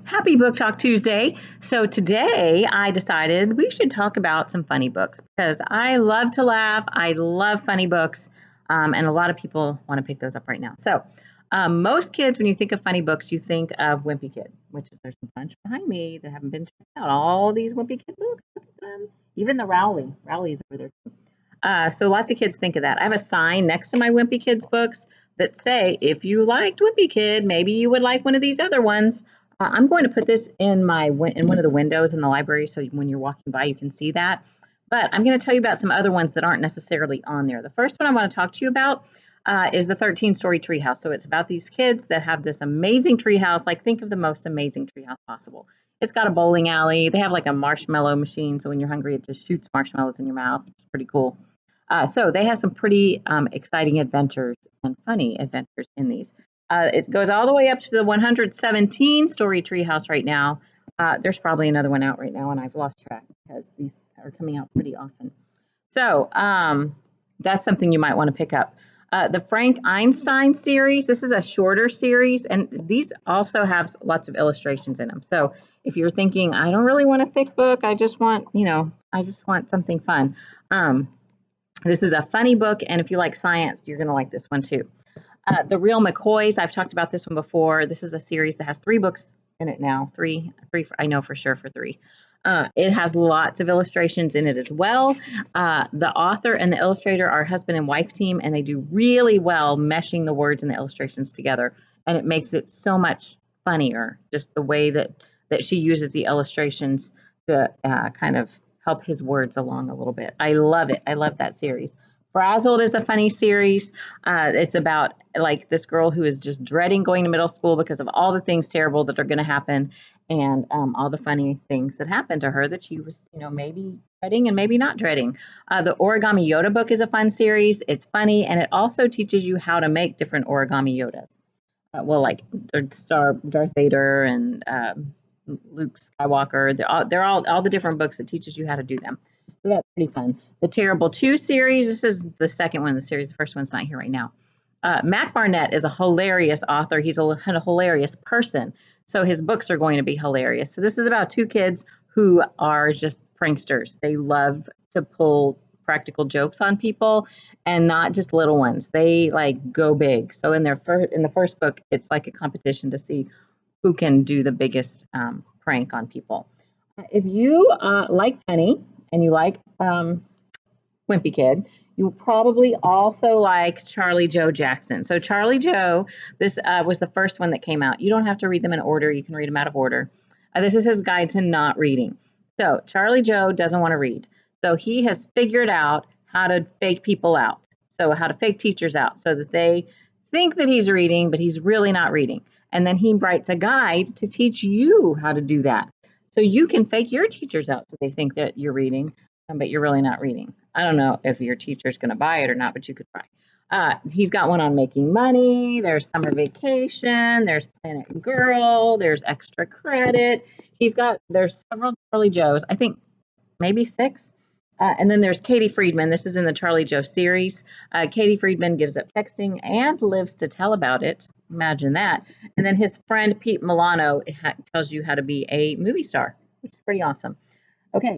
Happy Book Talk Tuesday. So today I decided we should talk about some funny books because I love to laugh. I love funny books, and a lot of people want to pick those up right now. So most kids, when you think of funny books, you think of Wimpy Kid, which is there's a bunch behind me that haven't been checked out. All these Wimpy Kid books, look at them. Even the Rowley's over there too. So lots of kids think of that. I have a sign next to my Wimpy Kids books that say, if you liked Wimpy Kid, maybe you would like one of these other ones. I'm going to put this in one of the windows in the library so when you're walking by you can see that. But I'm going to tell you about some other ones that aren't necessarily on there. The first one I want to talk to you about is the 13-story treehouse. So it's about these kids that have this amazing treehouse. Like think of the most amazing treehouse possible. It's got a bowling alley. They have like a marshmallow machine. So when you're hungry, it just shoots marshmallows in your mouth. It's pretty cool. So they have some pretty exciting adventures and funny adventures in these. It goes all the way up to the 117-story treehouse right now. There's probably another one out right now, and I've lost track because these are coming out pretty often. So that's something you might want to pick up. The Frank Einstein series, this is a shorter series, and these also have lots of illustrations in them. So if you're thinking, I don't really want a thick book, I just want something fun. This is a funny book, and if you like science, you're going to like this one too. The Real McCoys, I've talked about this one before. This is a series that has 3 books in it now. Three, I know for sure for 3. It has lots of illustrations in it as well. The author and the illustrator are a husband and wife team, and they do really well meshing the words and the illustrations together, and it makes it so much funnier, just the way that she uses the illustrations to kind of help his words along a little bit. I love it. I love that series. Frazzled is a funny series. It's about like this girl who is just dreading going to middle school because of all the things terrible that are going to happen and all the funny things that happened to her that she was, maybe dreading and maybe not dreading. The Origami Yoda book is a fun series. It's funny, and it also teaches you how to make different Origami Yodas. Like Darth Vader and Luke Skywalker. They're all the different books that teaches you how to do them. So that's pretty fun. The Terrible 2 series. This is the second one in the series. The first one's not here right now. Mac Barnett is a hilarious author. He's a hilarious person. So his books are going to be hilarious. So this is about 2 kids who are just pranksters. They love to pull practical jokes on people and not just little ones. They like go big. So in the first book, it's like a competition to see who can do the biggest prank on people. If you like funny and you like Wimpy Kid, you probably also like Charlie Joe Jackson. So Charlie Joe, this was the first one that came out. You don't have to read them in order. You can read them out of order. This is his guide to not reading. So Charlie Joe doesn't want to read. So he has figured out how to fake people out. So how to fake teachers out so that they think that he's reading, but he's really not reading. And then he writes a guide to teach you how to do that. So you can fake your teachers out so they think that you're reading, but you're really not reading. I don't know if your teacher's going to buy it or not, but you could try. He's got one on making money. There's summer vacation. There's Planet Girl. There's extra credit. There's several Charlie Joes. I think maybe 6. And then there's Katie Friedman. This is in the Charlie Joe series. Katie Friedman gives up texting and lives to tell about it. Imagine that. And then his friend Pete Milano tells you how to be a movie star, which is pretty awesome. Okay.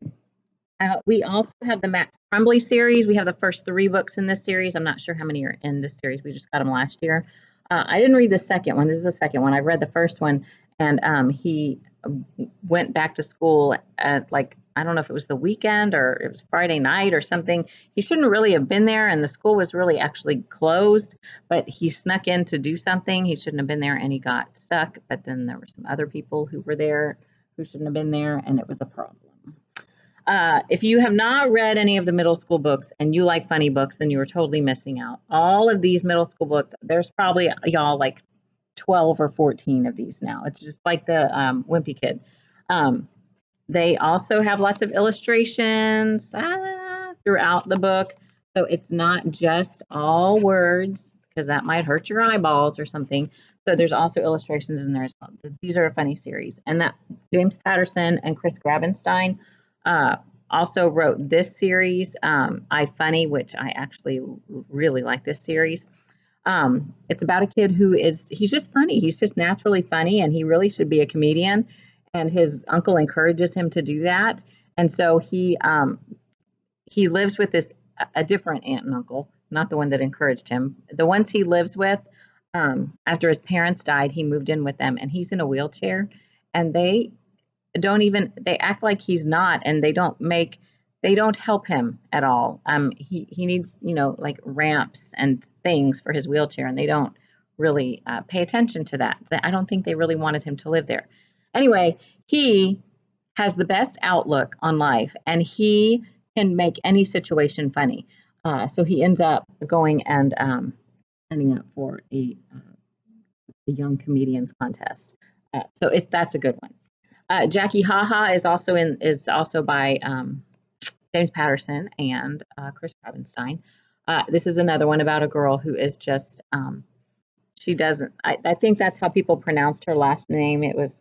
We also have the Max Crumbly series. We have the first 3 books in this series. I'm not sure how many are in this series. We just got them last year. I didn't read the second one. This is the second one. I read the first one, and he went back to school at I don't know if it was the weekend or it was Friday night or something. He shouldn't really have been there, and the school was really actually closed, but he snuck in to do something. He shouldn't have been there, and he got stuck. But then there were some other people who were there who shouldn't have been there, and it was a problem. If you have not read any of the middle school books and you like funny books, then you are totally missing out. All of these middle school books, there's probably, y'all, like 12 or 14 of these now. It's just like the Wimpy Kid. They also have lots of illustrations throughout the book. So it's not just all words, because that might hurt your eyeballs or something. So there's also illustrations in there as well. These are a funny series. And that James Patterson and Chris Grabenstein also wrote this series, I Funny, which I actually really like this series. It's about a kid he's just funny. He's just naturally funny, and he really should be a comedian. And his uncle encourages him to do that. And so he lives with a different aunt and uncle, not the one that encouraged him. The ones he lives with, after his parents died, he moved in with them, and he's in a wheelchair, and they act like he's not, and they don't help him at all. He needs, like ramps and things for his wheelchair, and they don't really pay attention to that. I don't think they really wanted him to live there. Anyway, he has the best outlook on life, and he can make any situation funny. So he ends up going and signing up for a young comedians contest. That's a good one. Jacky Ha-Ha is also by James Patterson and Chris Robinstein. This is another one about a girl who is just she doesn't. I think that's how people pronounced her last name. It was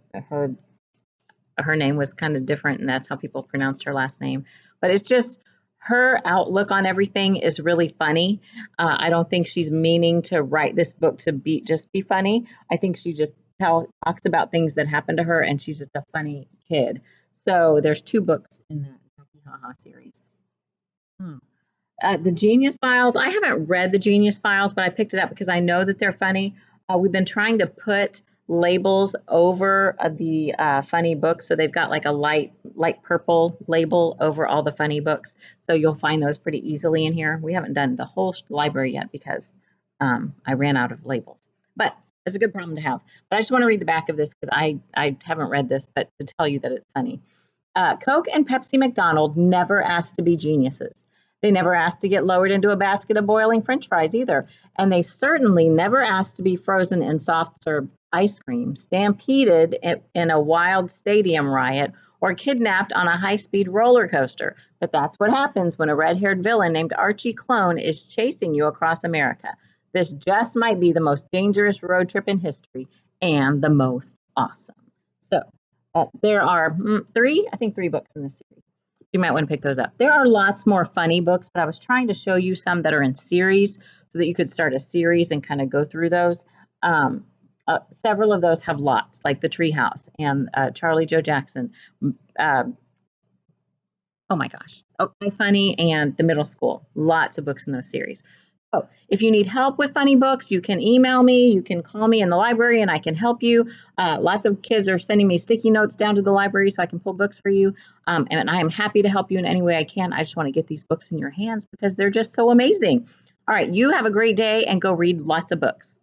her name was kind of different, and that's how people pronounced her last name. But it's just her outlook on everything is really funny. I don't think she's meaning to write this book to be funny. I think she just talks about things that happen to her, and she's just a funny kid. So there's 2 books in that Jacky Ha-Ha series. The Genius Files. I haven't read the Genius Files, but I picked it up because I know that they're funny. We've been trying to put labels over the funny books, so they've got like a light purple label over all the funny books. So you'll find those pretty easily in here. We haven't done the whole library yet because I ran out of labels, but it's a good problem to have. But I just want to read the back of this because I haven't read this, but to tell you that it's funny. Coke and Pepsi McDonald never asked to be geniuses. They never asked to get lowered into a basket of boiling French fries either. And they certainly never asked to be frozen in soft serve ice cream, stampeded in a wild stadium riot, or kidnapped on a high-speed roller coaster. But that's what happens when a red-haired villain named Archie Clone is chasing you across America. This just might be the most dangerous road trip in history and the most awesome. So there are 3 books in this series. You might want to pick those up. There are lots more funny books, but I was trying to show you some that are in series so that you could start a series and kind of go through those. Several of those have lots, like The Treehouse and Charlie Joe Jackson. Oh my gosh. Okay, Funny and The Middle School. Lots of books in those series. So if you need help with funny books, you can email me, you can call me in the library, and I can help you. Lots of kids are sending me sticky notes down to the library so I can pull books for you. And I am happy to help you in any way I can. I just want to get these books in your hands because they're just so amazing. All right, you have a great day and go read lots of books.